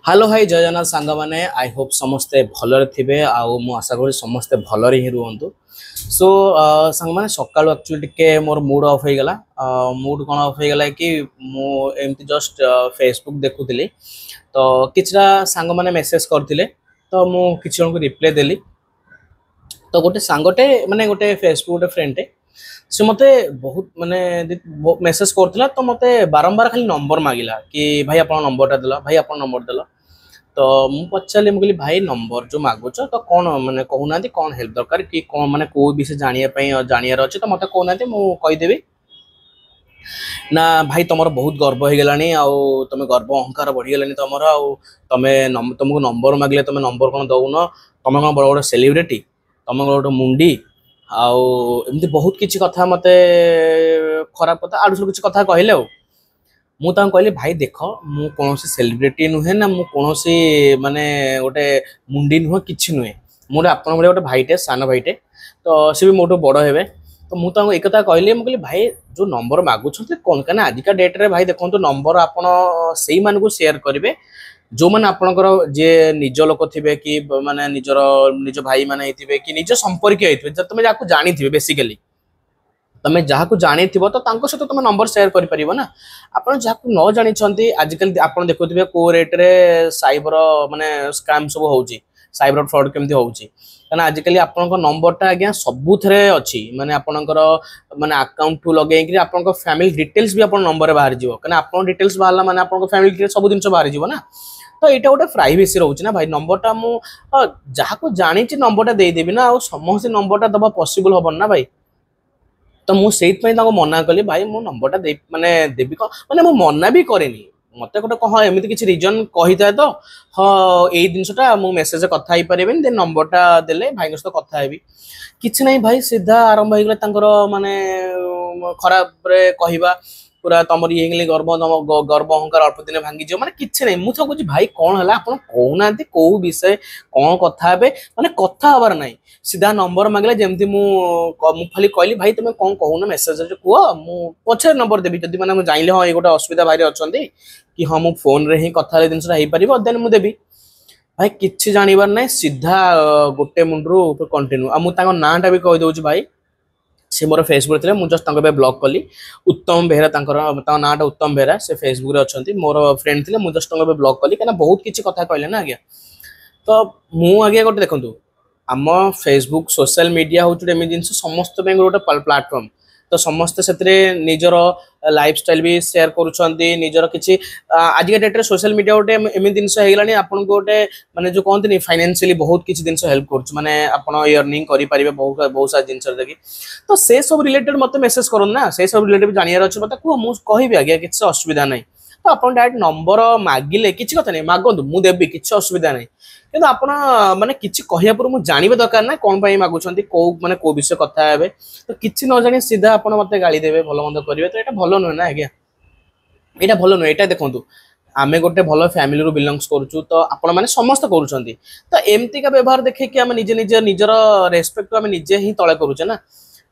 Hello hi जय जगन्नाथ सांग मैंने आई होप समस्ते भलरे थे मु आशा करी समस्ते भलरे ही रुहतु सो सांग मैंने सका एक्चुअली टिके मोर मूड ऑफ हो गला मूड कौन ऑफ हो गला कि मुझे जस्ट फेसबुक देखुली तो किछटा सांग मैंने मेसेज करते तो मुझे रिप्लाई देली तो गोटे सांगटे माने गोटे फेसबुक गोटे फ्रेंडे से मते बहुत माने मेसेज करथिला तो मते बारंबार खाली नंबर मागिला कि भाई आपन नंबरटा देला भाई आपन नंबर देला तो मु पचारली मु कहली भाई नंबर जो मागुछ तो कौन माने कहूना कौन हेल्प दरकार कि कौन माने को विषय जानियार अच्छे तो मते कहूना मु कहीदेवी ना भाई तुम बहुत गर्व हो गलानी तुम गर्व अहंकार बढ़ीगलानी तुमको नंबर मागिले तुम नंबर कौन दौन तुम कौन बड़ बड़ सेलिब्रिटी तुम गोटे मुंडी आउ एमती बहुत किसी कथा मत खराब कथा आड़ू सब किसी कथा कहले मुझे कहली भाई देख मु कौन सेलिब्रिटी नुहे ना मु कौन माने गोटे मुंडी नुह कि नुहे मुझे आपन गोटे भाईटे सान भाईटे तो सी भी मोटू बड़ हे तो मुझे एक कहली मुझे भाई जो नंबर मागुंट कौन क्या आजिका डेट्रे भाई देखो नंबर आपड़ से सेयार करेंगे जो मैंने आपणकर जे निज लोक थे कि माने निज भाई माने कि निज संपर्क तुम जहाँ जानी थे बेसिकली तुम जहाँ जानी थो तो सहित तुम नंबर सेयार कर ना आप जहाँ न जानी आजिकल आप देखुए को रेट्रे साइबर माने स्कैम सब हो साइबर फ्रॉड केमती होची कहना आजिकल आपन नंबरटा आज्ञा सबुथे अच्छी माने आपणकर माने अकाउंट ठू लगे आपन फैमिली डिटेल्स भी आप नंबर बाहर जीव कहना आप डिटेल्स बाहर माने आपन फैमिली डिटेल्स सब जिन बाहर जीव ना तो यहाँ गोटे प्राइवेसी रोचे ना भाई नंबरटा मु जहाँ को जानी नंबरटा देदेवी ना समस्त नंबरटा दबा पॉसिबल हम ना भाई तो मुझे मना कली भाई मो नंबरटा माने देवी कौन माने मु मना भी करेनी मत गोटे कह एमती किसी रिजन कही था तो हाँ यही जिनसा मुझे मेसेज कथा ही पारे दे नंबरटा देले भाई सहित कथा हेबी किसी ना भाई सीधा आरंभ हो गला माने खराब कहवा पूरा तुम ये गर्व गर्व अहंकार अल्प दिन भांगी जाओ माने किसी ना मुझे कह भाई कौन है आप कहना कौ विषय कौन कथा माने कथा हबार ना सीधा नंबर मांगले जमती खाली कहली भाई तुम कौन कहूना मेसेज कह मु पछे नंबर देवी जब मैंने जाइले हाँ ये गोटे असुविधा भाई अच्छा कि हाँ मो फोन रे ही कथा जिनसा हो पार देन मुझे देवी भाई किसी जानवर ना सीधा गोटे मुंडू कंटिन्यू आ मुझे नाटा भी कहीदे भाई से मोर फेसबुक थे मुझे जस्ट ब्लॉक कली उत्तम बेहरा नाटा उत्तम बेहरा से फेसबुक अच्छा मोर फ्रेंड थे मुझे जस्ट ब्लॉक कली कहीं बहुत किसी कथा कहले ना आज्ञा तो मुझे गोटे देखूँ आम फेसबुक सोशल मीडिया हूँ गोटे जिन समस्त गोटे प्लाटफर्म तो समस्ते से निजर लाइफस्टाइल भी शेयर करुँचर किसी आजिका डेट्रे सोशल मीडिया गोटे एमती जिन आपन गोटे माने जो कहते फाइनेंशियली बहुत किसी जिन हेल्प करें आप अर्निंग करेंगे बहुत सारा जिन देखिए तो से सब रिलेटेड मत मेसेज कर ना से सब रिलेटेड जानवर अच्छे मत कह मुझे कहि आज्ञा किसी असुविधा ना तो आप डायरेक्ट नंबर मागिले किसी कथा नहीं मागंतु मुझे देवी किसी असुविधा ना कि आप माने किसी कहया पर मुझे जानवे दरकार ना कौन मागुंट कौ माने कौ विषय कथा हे तो किसी न जानी सीधा आप मत गाली देवे भल मंद करेंगे तो यहाँ भल नुहे ना आज्ञा यहाँ भल नुहे यहाँ देखूँ आम गोटे भल फैमिली रू बिलंगस करुँ तो आपण मैंने समस्त करुँच तो एमती का व्यवहार देखिए आम निजे निजे निजर रेस्पेक्ट आम निजे ही तले करुचे ना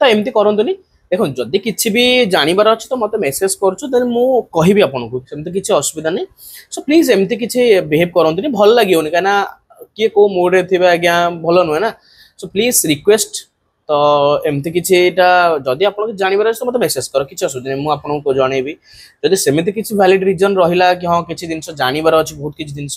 तो एमती करतुनि देखो जदि किसी भी जानवर अच्छे तो मत मेसेज कर मुझे आपको सेमती किसी असुविधा नहीं सो प्लीज एमती किसी बिहेव करतुनि भल लगे कहीं किए कौ मुड्रे थे आज्ञा भल नुहे ना सो प्लीज रिक्वेस्ट तो एमती किसीटा जदि आप जानवर अच्छे तो मत मेसेज कर किसी असुविधा नहीं मुझे जनइबी जदि सेमती किसी वैलिड रिजन रहा कि हाँ किसी जिन जानवर अच्छे बहुत किसी जिन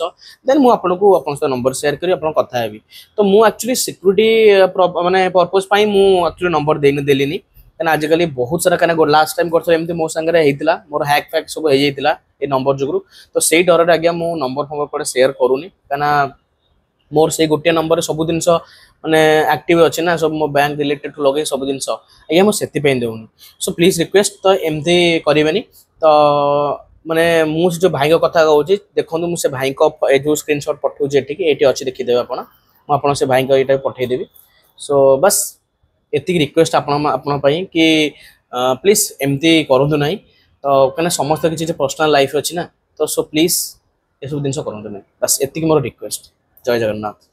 देन मुझे नंबर सेयार करी कथा हेबी तो मुझे एक्चुअली सिक्यूरीटी माने पर्पज मुझे नंबर देनी कहीं आजिकल बहुत सारा कहीं लास्ट टाइम करते मो सागर होता मोर हैक फैक सब हो जाता ये नंबर जो तो से डर आज्ञा मुझे नंबर फंबर कड़े सेयार करूनी कहीं मोर से गोटे नंबर सब जिन माने एक्टिव अच्छे ना सब मो बैंक रिलेटेड लगे सब जिन आज्ञा मुझे देनी सो प्लीज रिक्वेस्ट तो एमती करें तो माने मुझे जो भाई कथा कहूँ देखो मुझे भाई जो स्क्रीनशॉट पठाऊँ ये अच्छे देखीदे आप से भाई यहाँ पठेदेवी सो बस एति रिक्वेस्ट आपण कि प्लीज एमती करूँ ना तो कहीं समस्त किसी पर्सनल लाइफ अच्छी ना तो सो प्लीज ये सब जिन करूँ ना बस एति मोर रिक्वेस्ट जय जगन्नाथ।